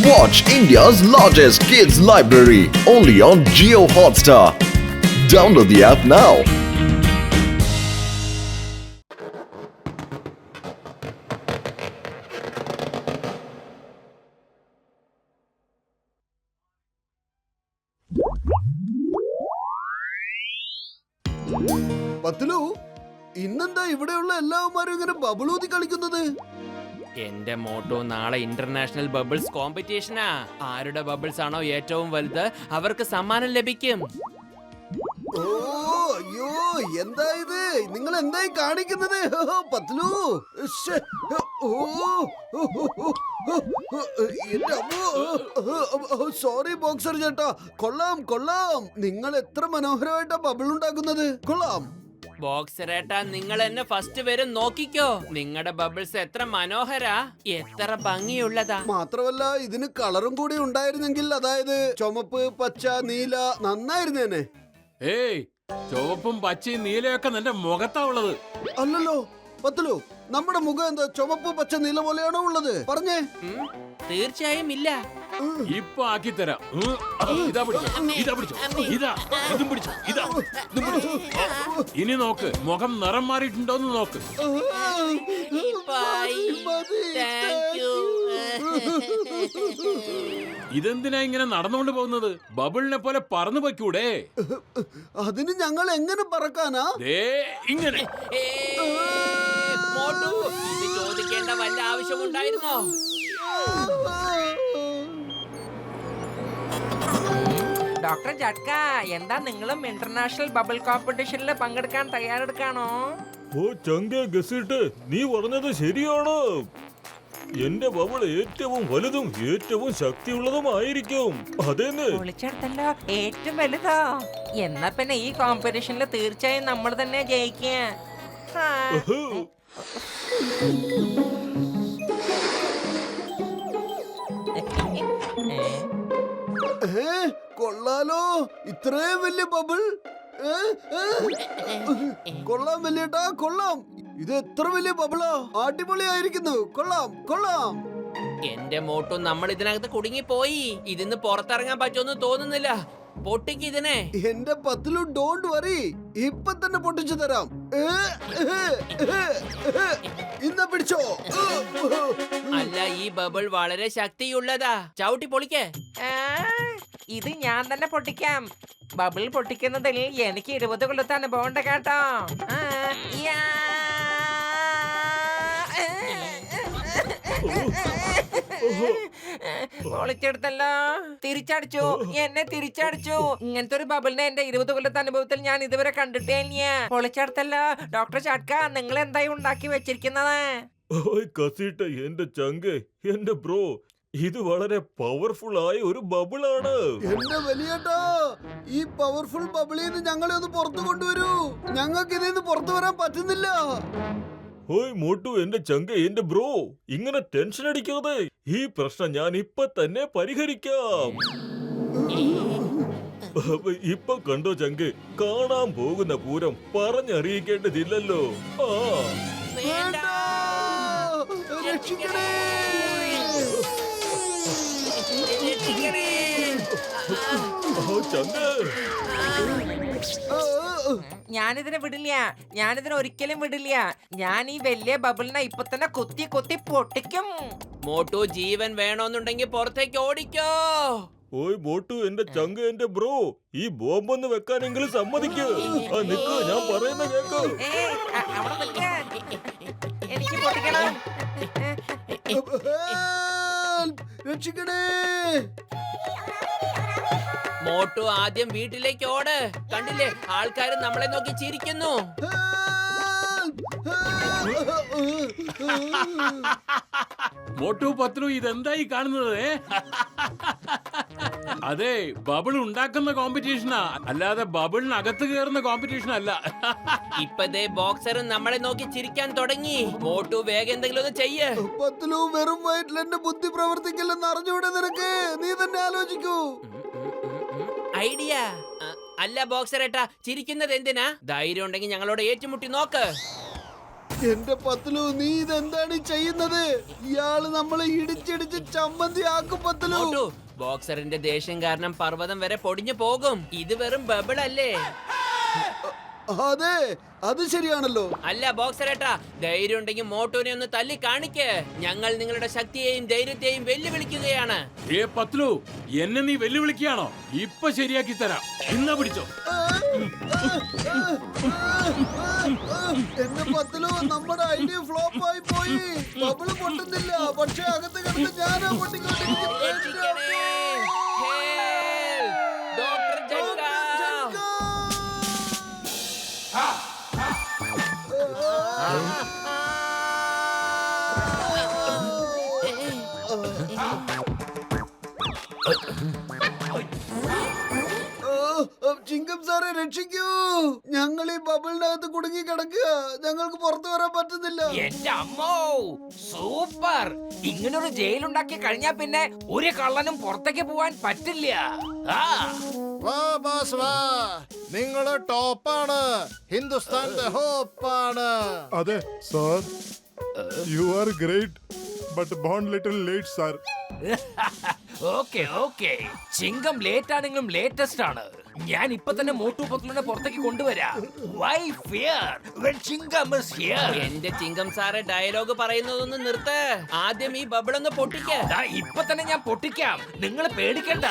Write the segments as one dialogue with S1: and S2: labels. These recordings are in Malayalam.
S1: Watch India's largest kids library only on Jio Hotstar. Download the app now.
S2: പത്തിലു ഇന്നെന്താ ഇവിടെയുള്ള എല്ലാവന്മാരും ഇങ്ങനെ ബബിളൂതി കളിക്കുന്നത്?
S3: എന്റെ മോട്ടോ നാളെ ഇന്റർനാഷണൽ ബബിൾസ് കോമ്പറ്റീഷനാ. ആരുടെ ബബിൾസ് ആണോ ഏറ്റവും വലുത് അവർക്ക് സമ്മാനം ലഭിക്കും.
S2: ഓ അയ്യോ, എന്താ ഇത്? നിങ്ങൾ എന്തായി കാണിക്കുന്നത്? പത്തിലു സോറി ബോക്സർ ചേട്ടാ. കൊള്ളാം കൊള്ളാം, നിങ്ങൾ എത്ര മനോഹരമായിട്ടാ ബബിൾ ഉണ്ടാക്കുന്നത്. കൊള്ളാം.
S3: ബോക്സറേട്ടാ, നിങ്ങൾ എന്നെ ഫസ്റ്റ് വരും നോക്കിക്കോ. നിങ്ങളുടെ ബബിൾസ് എത്ര മനോഹരാ, എത്ര ഭംഗിയുള്ളതാ.
S2: മാത്രമല്ല ഇതിന് കളറും കൂടി ഉണ്ടായിരുന്നെങ്കിൽ, അതായത് ചുമപ്പ്, പച്ച, നീല, നന്നായിരുന്നേനെ.
S4: ഏയ്, ചുവപ്പും പച്ചയും നീലയൊക്കെ നിന്റെ മുഖത്താ ഉള്ളത്.
S2: അല്ലല്ലോ പത്തിലു, നമ്മുടെ മുഖം എന്താ ചുമപ്പ്, പച്ച, നീല പോലെയാണോ ഉള്ളത്? പറഞ്ഞേ.
S3: തീർച്ചയായും ഇല്ല.
S4: ഇപ്പൊ ആക്കി തരാം. ഇതാ പിടിച്ചോ, ഇതാ പിടിച്ചോ, ഇതാ ഇതും പിടിച്ചോ, ഇതാ ഇതും പിടിച്ചോ. ഇനി നോക്ക്, മുഖം നിറം മാറിയിട്ടുണ്ടോന്ന് നോക്ക്. ഇതെന്തിനാ ഇങ്ങനെ നടന്നുകൊണ്ട് പോകുന്നത്? ബബിളിനെ പോലെ പറന്നു പൊയ്ക്കൂടെ?
S2: അതിന് ഞങ്ങൾ എങ്ങനെ പറക്കാനാ?
S4: ഇങ്ങനെ
S3: ഇത് ചോദിക്കേണ്ട വല്ല ആവശ്യമുണ്ടായിരുന്നോ?
S5: ഡോക്ടർ ജട്ക, എന്താ നിങ്ങളും ഇന്റർനാഷണൽ ബബിൾ കോമ്പറ്റീഷനിൽ പങ്കെടുക്കാൻ തയ്യാറെടുക്കാണോ?
S6: ഓ ചങ്ക ഗസിട്ട്, നീ പറഞ്ഞത് ശരിയാണ്. എന്റെ ബബിൾ ഏറ്റവും വലുതും ഏറ്റവും ശക്തിയുള്ളതുമായിരിക്കും. അതെന്നെ
S5: വിളിച്ചെടുത്തല്ലോ, ഏറ്റവും വലുതോ? എന്നാ പിന്നെ ഈ കോമ്പറ്റീഷനിൽ തീർച്ചയായും നമ്മൾ തന്നെ ജയിക്കുക.
S2: കൊള്ളാലോ, ഇത്രയും വലിയ ബബിൾ. കൊള്ളാം വലിയേട്ടാ, കൊള്ളാം. ഇത് എത്ര വലിയ ബബിളാ, അടിപൊളിയായിരിക്കുന്നു. കൊള്ളാം കൊള്ളാം.
S3: എന്റെ മോട്ടോ, നമ്മൾ ഇതിനകത്ത് കുടുങ്ങിപ്പോയി. ഇതിന്ന് പുറത്തിറങ്ങാൻ പറ്റുമെന്ന് തോന്നുന്നില്ല. പൊട്ടിക്ക് ഇതിനെ.
S2: എന്റെ പത്തിലു ഡോണ്ട് വറി, ഇപ്പൊ തന്നെ പൊട്ടിച്ചു തരാം. ഇന്ന പിടിച്ചോ.
S3: അല്ല, ഈ ബബിൾ വളരെ ശക്തിയുള്ളതാ. ചവിട്ടി പൊളിക്കേ.
S5: ഇത് ഞാൻ തന്നെ പൊട്ടിക്കാം. ബബിൾ പൊട്ടിക്കുന്നതിൽ എനിക്ക് 20 കൊല്ലത്തെ അനുഭവം ഉണ്ട് കേട്ടോ. പൊളിച്ചെടുത്തല്ലോ, തിരിച്ചടിച്ചു, എന്നെ തിരിച്ചടിച്ചു. ഇങ്ങനത്തെ ഒരു ബബിളിനെ എന്റെ 20 കൊല്ലത്തെ അനുഭവത്തിൽ ഞാൻ ഇതുവരെ കണ്ടിട്ടേ ഇല്ല. പൊളിച്ചെടുത്തല്ലോ. ഡോക്ടർ ചാട്ക, നിങ്ങൾ എന്തായി ഉണ്ടാക്കി വെച്ചിരിക്കുന്നത്?
S6: കസിട്ട്, എന്റെ ചങ്ക്, എന്റെ ബ്രോ, ഇത് വളരെ പവർഫുൾ ആയ ഒരു ബബിളാണ്.
S2: എന്റെ വലിയേട്ടാ, ഈ പവർഫുൾ ബബിളിൽ നിന്ന് ഞങ്ങളെ ഒന്ന് പുറത്തു കൊണ്ടുവരൂ. ഞങ്ങൾക്ക് ഇതിൽ നിന്ന് പുറത്തു വരാൻ പറ്റുന്നില്ല.
S6: ഓയ് മോട്ടു, എന്റെ ചങ്ക, എന്റെ ബ്രോ, ഇങ്ങനെ ടെൻഷൻ അടിക്കാതെ. ഈ പ്രശ്നം ഞാൻ ഇപ്പൊ തന്നെ പരിഹരിക്കാം. ഇപ്പൊ കണ്ടോ ചങ്ക്, കാണാൻ പോകുന്ന പൂരം പറഞ്ഞറിയിക്കേണ്ടതില്ലല്ലോ.
S2: രക്ഷിക്കണേ.
S6: ചങ്ക,
S5: ഞാനിതിനെ വിടില്ല, ഞാനിതിനെ ഒരിക്കലും വിടില്ല. ഞാൻ ഈ വലിയ ബബിളിനെ ഇപ്പൊ തന്നെ കുത്തി കുത്തി പൊട്ടിക്കും.
S3: മോട്ടോ, ജീവൻ വേണോന്നുണ്ടെങ്കിൽ പുറത്തേക്ക് ഓടിക്കോ.
S6: ഓയ് മോട്ടു, എന്റെ ചങ്ക, എന്റെ ബ്രോ, ഈ ബോംബൊന്ന് വെക്കാനെങ്കിലും സമ്മതിക്കൂ. നിക്ക്, ഞാൻ പറയുന്ന കേക്ക്.
S5: അവിടെ നിൽക്ക, എനിക്ക് പൊട്ടിക്കണം.
S2: രക്ഷിക്കണേ.
S3: മോട്ടോ, ആദ്യം വീട്ടിലേക്ക് ഓട്. കണ്ടില്ലേ, ആൾക്കാർ നമ്മളെ നോക്കി ചിരിക്കുന്നു.
S4: മോട്ടു പത്രു, ഇതെന്തായി കാണുന്നത്? അതെ, ബബിൾ ഉണ്ടാക്കുന്ന കോമ്പറ്റീഷനാ, അല്ലാതെ ബബിളിനകത്ത് കയറുന്ന കോമ്പറ്റീഷൻ അല്ല.
S3: ഇപ്പതേ ബോക്സറും നമ്മളെ നോക്കി ചിരിക്കാൻ തുടങ്ങി. മോട്ടു, വേഗം എന്തെങ്കിലും ഒന്ന് ചെയ്യ്.
S2: പത്തിലു, വെറും വയറ്റിൽ എന്റെ ബുദ്ധി പ്രവർത്തിക്കില്ലെന്ന് അറിഞ്ഞൂടെ നിനക്ക്? നീ തന്നെ ആലോചിക്കൂ.
S3: ഐഡിയ. അല്ല ബോക്സറേട്ടാ, ചിരിക്കുന്നത് എന്തിനാ? ധൈര്യം ഉണ്ടെങ്കിൽ ഞങ്ങളോട് ഏറ്റുമുട്ടി നോക്ക്.
S2: എന്റെ പത്തലു, നീ ഇതെന്താണ് ഈ ചെയ്യുന്നത്? ഇയാള് നമ്മളെ ഇടിച്ചിടിച്ച് ചമ്മന്തി ആക്കും പത്തലു.
S3: മോട്ടു, ബോക്സറിന്റെ ദേഷ്യം കാരണം പർവ്വതം വരെ പൊടിഞ്ഞു പോകും. ഇത് വെറും ബബിൾ അല്ലേ?
S2: അതെ, അത് ശരിയാണല്ലോ.
S3: അല്ല ബോക്സറേട്ടാ, ധൈര്യം ഉണ്ടെങ്കിൽ മോട്ടോനെ ഒന്ന് തല്ലി കാണിക്ക്. ഞങ്ങൾ നിങ്ങളുടെ ശക്തിയെയും ധൈര്യത്തെയും വെല്ലുവിളിക്കുകയാണ്.
S4: ഏ പത്ലു, എന്നെ നീ വെല്ലുവിളിക്കുകയാണോ? ഇപ്പൊ ശരിയാക്കി തരാം. ഇന്നാ പിടിച്ചോ.
S2: എന്റെ പത്തലു, നമ്മുടെ ഐഡിയ ഫ്ലോപ്പ് ആയി പോയി. ബബിള് പൊട്ടുന്നില്ല, പക്ഷെ അകത്ത് കിടന്ന് ഞാനാ പൊട്ടിക്കൊണ്ടിരിക്കുന്നത്.
S3: രക്ഷിക്കണേ. Help! ഡോക്ടർ ജഗ്ഗ.
S2: ചിങ്കം സാറെ, രക്ഷിക്കൂ. ഞങ്ങൾ ഈ ബബിളിനകത്ത് കുടുങ്ങി കിടക്കുക. ഞങ്ങൾക്ക് പുറത്തു വരാൻ പറ്റുന്നില്ല.
S5: എന്റെ അമ്മോ, സൂപ്പർ! ഇങ്ങനൊരു ജയിലുണ്ടാക്കി കഴിഞ്ഞാ പിന്നെ ഒരു കള്ളനും പുറത്തേക്ക് പോവാൻ പറ്റില്ല.
S7: വാ ബോസ് വാ, നിങ്ങള് ടോപ്പാണ്, ഹിന്ദുസ്ഥാന്റെ ഹോപ്പാണ്.
S8: അതെ sir, you are great but born little late sir.
S5: Okay okay, ചിങ്കം ലേറ്റ് ആണെങ്കിലും ലേറ്റസ്റ്റ് ആണ്. ഞാൻ ഇപ്പൊ തന്നെ മോട്ടു പത്ലുവിനെ പുറത്തേക്ക് കൊണ്ടുവരാം. Why fear when Chingam is here?
S3: എന്റെ ചിങ്കം സാറ് ഡയലോഗ് പറയുന്നതൊന്ന് നിർത്ത്. ആദ്യം ഈ ബബിൾ ഒന്ന് പൊട്ടിക്ക്.
S5: ദാ ഇപ്പൊ തന്നെ ഞാൻ പൊട്ടിക്കാം, നിങ്ങൾ പേടിക്കണ്ട.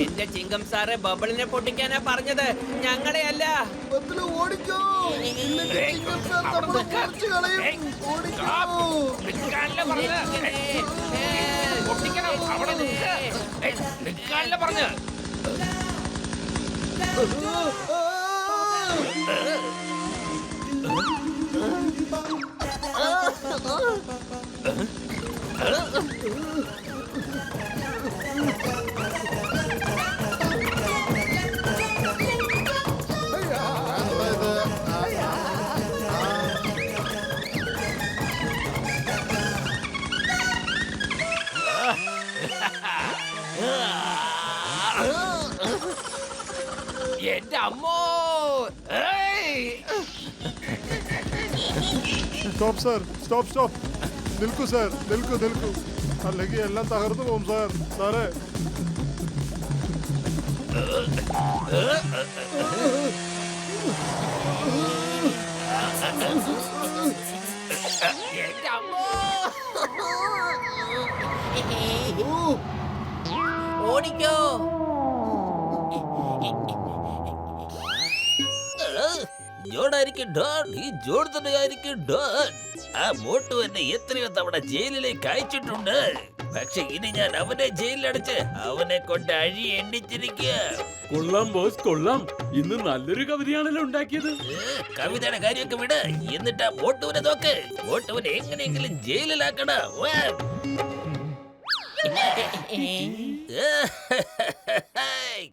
S3: എന്റെ ചിങ്കം സാറ് ബബിളിനെ പൊട്ടിക്കാനാ പറഞ്ഞത്, ഞങ്ങളെ അല്ല.
S2: പത്തലു, ഓടിക്കോ. ഇല്ലെങ്കിൽ ചിങ്കം സാർ നമ്മളെ പറിച്ചു കളയും. ഓടിക്കോ.
S5: നിൽക്കാനല്ലേ പറഞ്ഞത്? പൊട്ടിക്കണം, അവിടെ നിൽക്ക്. നിൽക്കാനല്ലേ പറഞ്ഞ്? എന്റെ അമ്മോ,
S8: സ്റ്റോപ്പ് സാർ, സ്റ്റോപ്പ് സ്റ്റോപ്പ്. നിൽക്കൂ സാർ, നിൽക്കൂ നിൽക്കൂ, അല്ലെങ്കിൽ എല്ലാം തകർന്നു പോകും സാർ. സാറേ,
S5: എന്റെ അമ്മോ.
S3: ഓടിക്കോ.
S9: ജോഡായിരിക്കും ഡോൺ, ഈ ജോഡ് തന്നെയായിരിക്കും ഡോൺ. ആ മോട്ടു എന്നെ എത്രയോ തവണ ജയിലിലേക്ക് അയച്ചിട്ടുണ്ട്. പക്ഷെ ഇനി ഞാൻ അവനെ ജയിലിലടച്ച് അവനെ കൊണ്ട് അഴി എണ്ണിച്ചിരിക്കുക.
S4: കൊള്ളാം ബോസ്, കൊള്ളാം. ഇന്ന് നല്ലൊരു കവിതയാണല്ലോ ഉണ്ടാക്കിയത്.
S9: കവിതയുടെ കാര്യമൊക്കെ വിട്, എന്നിട്ട് ആ മോട്ടുവിനെ നോക്ക്. മോട്ടുവിനെ എങ്ങനെയെങ്കിലും ജയിലിലാക്കണം.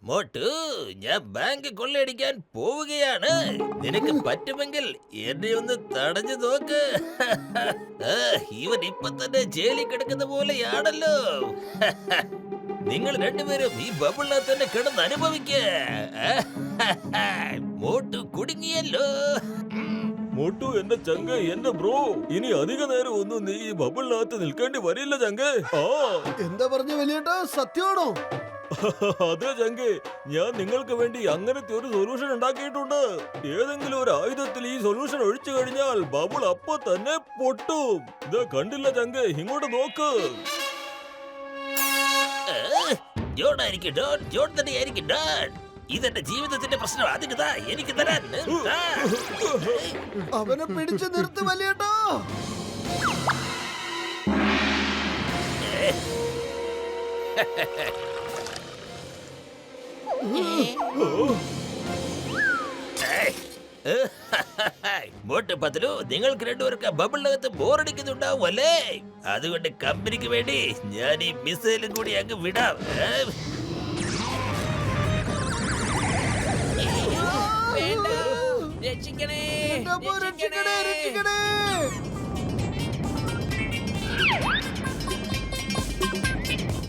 S9: മോട്ടു, ഞാൻ ബാങ്ക് കൊള്ളയടിക്കാൻ പോവുകയാണ്. നിനക്ക് പറ്റുമെങ്കിൽ എന്നെ ഒന്ന് തടഞ്ഞു നോക്ക്. ഇവൻ ഇപ്പൊ തന്നെ ജയിലിൽ കിടക്കുന്ന പോലെയാണല്ലോ. നിങ്ങൾ രണ്ടുപേരും ഈ ബബിളിനകത്ത് തന്നെ കിടന്ന് അനുഭവിക്ക. മോട്ടു കുടുങ്ങിയല്ലോ.
S6: മോട്ടു എന്റെ ചങ്ക്, എന്റെ ബ്രോ, ഇനി അധിക നേരം ഒന്നും നീ ഈ ബബിളിനകത്ത് നിൽക്കേണ്ടി വരില്ല ചങ്ക്.
S2: എന്താ പറഞ്ഞ വലിയേട്ടാ, സത്യമാണോ?
S6: അതെ ചങ്ക്, ഞാൻ നിങ്ങൾക്ക് വേണ്ടി അങ്ങനത്തെ ഒരു സൊല്യൂഷൻ ഉണ്ടാക്കിയിട്ടുണ്ട്. ഏതെങ്കിലും ഒരു ആയുധത്തിൽ ഈ സൊല്യൂഷൻ ഒഴിച്ചു കഴിഞ്ഞാൽ ബബിൾ അപ്പൊ തന്നെ പൊട്ടും. ഇത് കണ്ടില്ല ചങ്ക്, ഇങ്ങോട്ട് നോക്ക്.
S9: ജോഡായിരിക്കും ഡോൺ, ജോൺ തന്നെയായിരിക്കും ഡോൺ. ഇതെന്റെ ജീവിതത്തിന്റെ പ്രശ്നം, അതിന് താ, എനിക്ക് തരാൻ.
S2: അവനെ പിടിച്ചു നിർത്ത് വലിയേട്ടാ.
S9: മോട്ട് പത്തിലു, നിങ്ങൾക്ക് രണ്ടുപേർക്ക് ബബിളിനകത്ത് ബോറടിക്കുന്നുണ്ടാവും അല്ലേ? അതുകൊണ്ട് കമ്പനിക്ക് വേണ്ടി ഞാൻ ഈ മിസൈലും കൂടി അങ്ങ് വിടാം.
S3: വേണ്ട, രക്ഷിക്കണേ,
S2: എന്റെ അമ്മോ, രക്ഷിക്കണേ, രക്ഷിക്കണേ.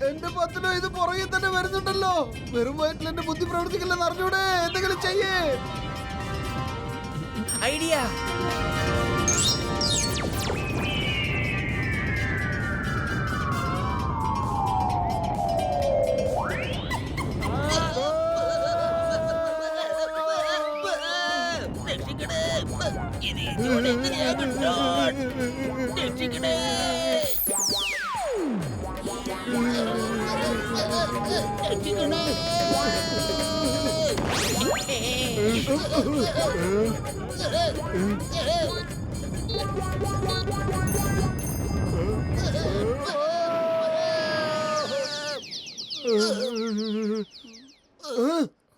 S2: എന്റെ പത്തലു, ഇത് പുറകെ തന്നെ വരുന്നുണ്ടല്ലോ. വെറും വയറ്റിൽ എന്റെ ബുദ്ധി പ്രവർത്തിക്കില്ലെന്ന് അറിഞ്ഞൂടെ? എന്തെങ്കിലും ചെയ്യേ.
S3: ഐഡിയ.
S9: രക്ഷിക്കണേ. ഇനി ഈ ജോണി എങ്ങനെയാകും ഡോൺ? രക്ഷിക്കണേ. രക്ഷിക്കണേ.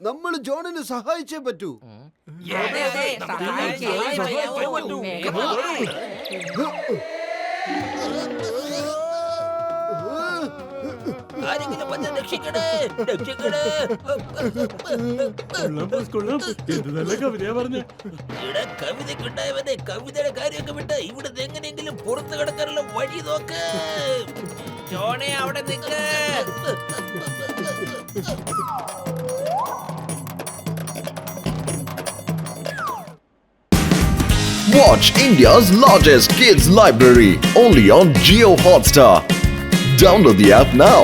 S2: നമ്മൾ ജോണിന് സഹായിച്ചേ പറ്റൂ.
S5: അതെ, അതെ, സഹായിച്ചേ പറ്റൂ. വേഗം വാ.
S9: ആരെങ്കിലും വന്ന് രക്ഷിക്കണേ. രക്ഷിക്കണേ.
S4: എന്ത് നല്ല കവിതയാ പറഞ്ഞ.
S9: ഇവിടെ കവിതയ്ക്കുണ്ടായവനെ കവിതയുടെ കാര്യമൊക്കെ വിട്ട് ഇവിടുന്ന് എങ്ങനെയെങ്കിലും പുറത്തു കിടക്കാനുള്ള വഴി നോക്ക്.
S3: ജോണേ അവിടെ നിൽക്ക്.
S1: Watch India's largest kids library only on Jio Hotstar. Download the app now.